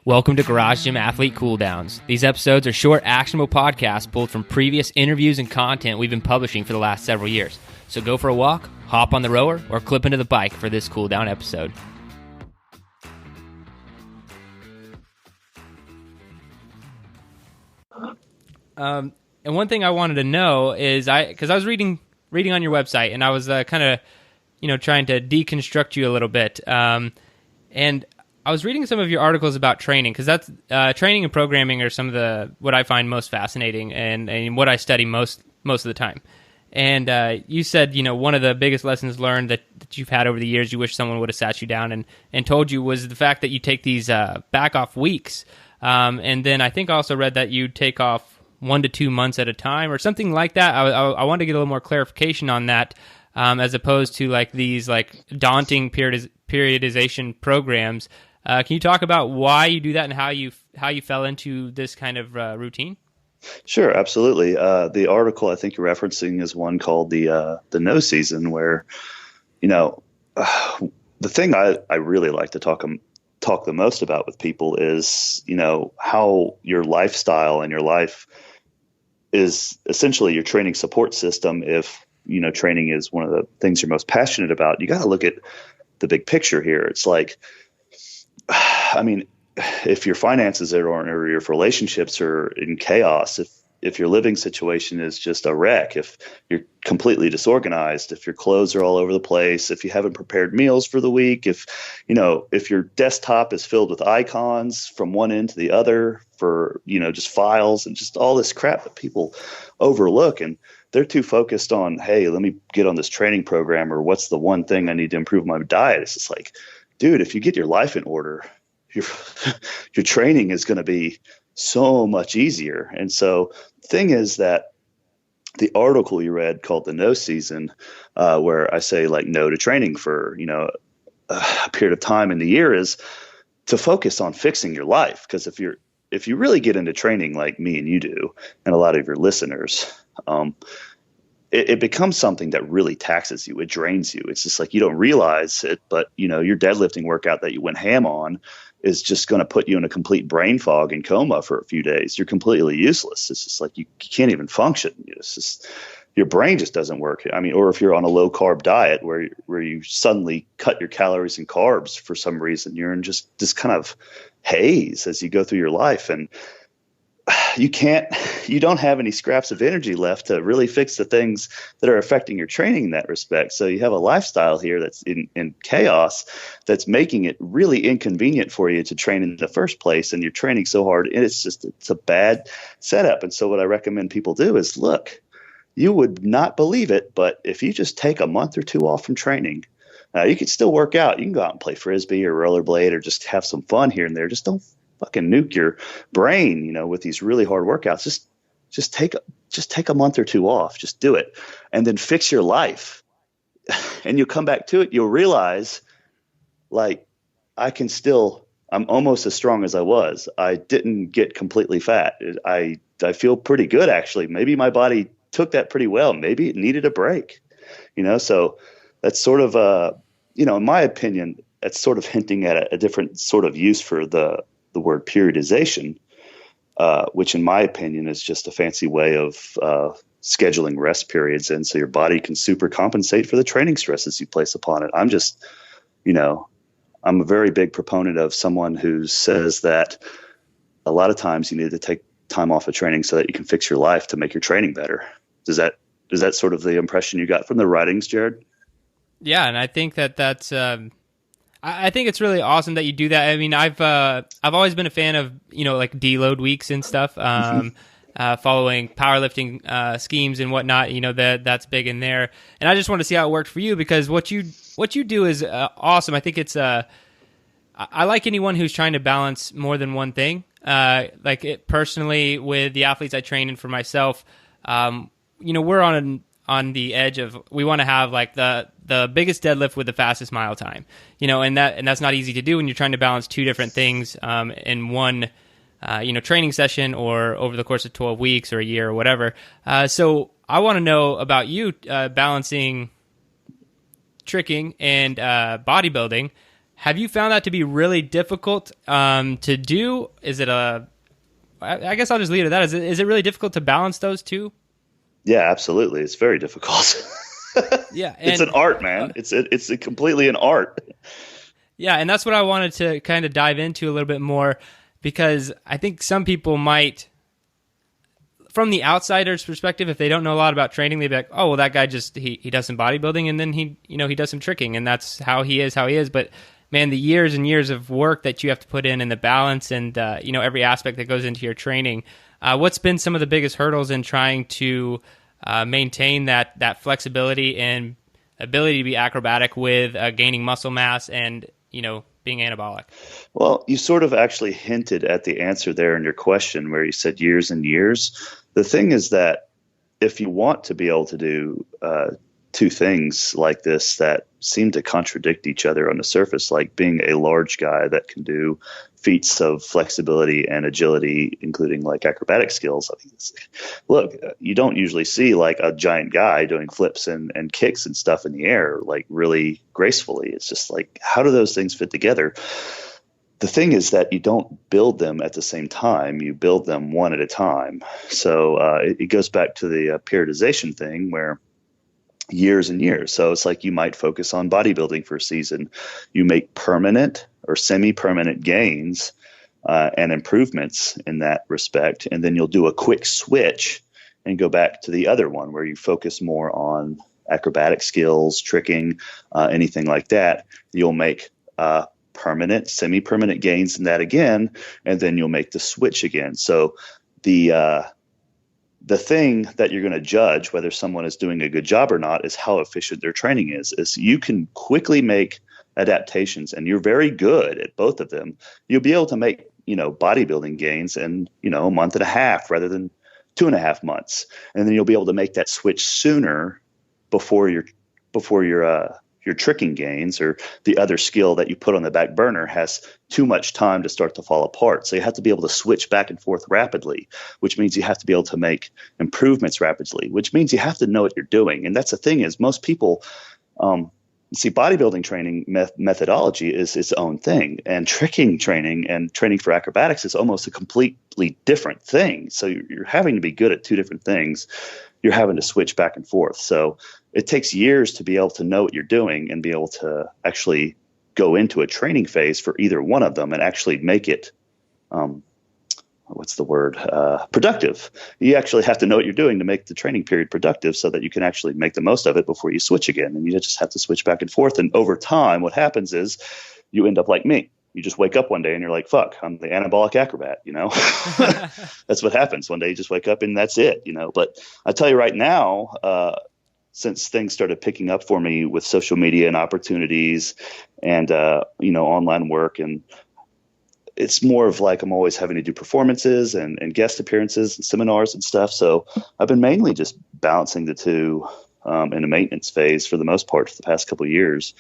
Welcome to Garage Gym Athlete Cool Downs. These episodes are short, actionable podcasts pulled from previous interviews and content we've been publishing for the last several years. So go for a walk, hop on the rower, or clip into the bike for this cool down episode. And one thing I wanted to know is, because I was reading on your website, and I was kind of, trying to deconstruct you a little bit. And I was reading some of your articles about training, because that's training and programming are some of what I find most fascinating and what I study most of the time. And you said, one of the biggest lessons learned that you've had over the years, you wish someone would have sat you down and told you, was the fact that you take these back off weeks. And then I think I also read that you take off 1 to 2 months at a time or something like that. I wanted to get a little more clarification on that, as opposed to these daunting periodization programs. Can you talk about why you do that and how you fell into this kind of routine? Sure, absolutely. The article I think you're referencing is one called the No Season, where the thing I really like to talk the most about with people is how your lifestyle and your life is essentially your training support system. If training is one of the things you're most passionate about, you got to look at the big picture here. It's like, if your finances aren't, or your relationships are in chaos, if your living situation is just a wreck, if you're completely disorganized, if your clothes are all over the place, if you haven't prepared meals for the week, if your desktop is filled with icons from one end to the other for, just files and just all this crap that people overlook, and they're too focused on, hey, let me get on this training program, or what's the one thing I need to improve my diet. It's just like, dude, if you get your life in order, your training is going to be so much easier. And so the thing is that the article you read called the No Season, where I say no to training for, a period of time in the year, is to focus on fixing your life. Because if you really get into training like me and you do, and a lot of your listeners, it becomes something that really taxes you. It drains you. It's just you don't realize it, but your deadlifting workout that you went ham on is just going to put you in a complete brain fog and coma for a few days. You're completely useless. It's just you can't even function. It's just, your brain just doesn't work. Or if you're on a low carb diet where you suddenly cut your calories and carbs for some reason, you're in just this kind of haze as you go through your life, and you don't have any scraps of energy left to really fix the things that are affecting your training in that respect. So you have a lifestyle here that's in chaos, that's making it really inconvenient for you to train in the first place. And you're training so hard, and it's a bad setup. And so what I recommend people do is, look, you would not believe it, but if you just take a month or two off from training, you can still work out. You can go out and play Frisbee or rollerblade or just have some fun here and there. Just don't fucking nuke your brain, with these really hard workouts. Just take a month or two off. Just do it, and then fix your life. And you'll come back to it. You'll realize, I'm almost as strong as I was. I didn't get completely fat. I feel pretty good, actually. Maybe my body took that pretty well. Maybe it needed a break. So that's sort of in my opinion, that's sort of hinting at a different sort of use for the word periodization, which in my opinion is just a fancy way of scheduling rest periods. And so your body can super compensate for the training stresses you place upon it. I'm just, I'm a very big proponent of someone who says that a lot of times you need to take time off of training so that you can fix your life to make your training better. Is that sort of the impression you got from the writings, Jared? Yeah. And I think that's, I think it's really awesome that you do that. I've always been a fan of, deload weeks and stuff, following powerlifting schemes and whatnot, that's big in there. And I just want to see how it worked for you, because what you do is awesome. I think it's, I like anyone who's trying to balance more than one thing. Personally, with the athletes I train and for myself, we're on the edge of, we want to have the biggest deadlift with the fastest mile time, and that's not easy to do when you're trying to balance two different things in one, training session or over the course of 12 weeks or a year or whatever. So I want to know about you balancing tricking and bodybuilding. Have you found that to be really difficult to do? Is it I guess I'll just leave it at that. Is it really difficult to balance those two? Yeah, absolutely. It's very difficult. Yeah, It's an art, man. It's completely an art. Yeah, and that's what I wanted to kind of dive into a little bit more, because I think some people might, from the outsider's perspective, if they don't know a lot about training, they'd be like, "Oh, well, that guy just he does some bodybuilding and then he does some tricking, and that's how he is." But man, the years and years of work that you have to put in the balance and every aspect that goes into your training. What's been some of the biggest hurdles in trying to maintain that flexibility and ability to be acrobatic with gaining muscle mass and being anabolic? Well, you sort of actually hinted at the answer there in your question where you said years and years. The thing is that if you want to be able to do two things like this that seem to contradict each other on the surface, like being a large guy that can do feats of flexibility and agility, including like acrobatic skills. I mean, look, you don't usually see like a giant guy doing flips and kicks and stuff in the air, like really gracefully. It's just like, how do those things fit together? The thing is that you don't build them at the same time. You build them one at a time. So it goes back to the periodization thing where years and years. So it's like you might focus on bodybuilding for a season. You make permanent or semi-permanent gains and improvements in that respect. And then you'll do a quick switch and go back to the other one where you focus more on acrobatic skills, tricking, anything like that. You'll make permanent, semi-permanent gains in that again, and then you'll make the switch again. So the thing that you're going to judge whether someone is doing a good job or not is how efficient their training is you can quickly make adaptations and you're very good at both of them. You'll be able to make, bodybuilding gains in, a month and a half rather than 2.5 months. And then you'll be able to make that switch sooner before your tricking gains or the other skill that you put on the back burner has too much time to start to fall apart. So you have to be able to switch back and forth rapidly, which means you have to be able to make improvements rapidly, which means you have to know what you're doing. And that's the thing is most people see bodybuilding training methodology is its own thing, and tricking training and training for acrobatics is almost a completely different thing. So you're having to be good at two different things. You're having to switch back and forth. So it takes years to be able to know what you're doing and be able to actually go into a training phase for either one of them and actually make it, productive. You actually have to know what you're doing to make the training period productive so that you can actually make the most of it before you switch again. And you just have to switch back and forth. And over time, what happens is you end up like me. You just wake up one day and you're like, fuck, I'm the anabolic acrobat, That's what happens. One day you just wake up and that's it, But I tell you right now, since things started picking up for me with social media and opportunities and, online work, and it's more of like I'm always having to do performances and guest appearances and seminars and stuff. So I've been mainly just balancing the two in a maintenance phase for the most part for the past couple of years.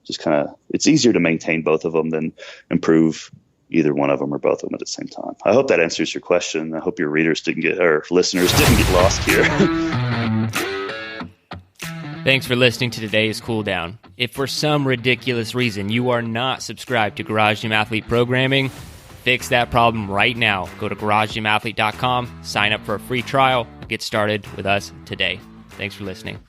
Just kind of, it's easier to maintain both of them than improve either one of them or both of them at the same time. I hope that answers your question. I hope your listeners didn't get lost here. Thanks for listening to today's Cool Down. If for some ridiculous reason you are not subscribed to Garage Gym Athlete programming, fix that problem right now. Go to GarageGymAthlete.com, sign up for a free trial, get started with us today. Thanks for listening.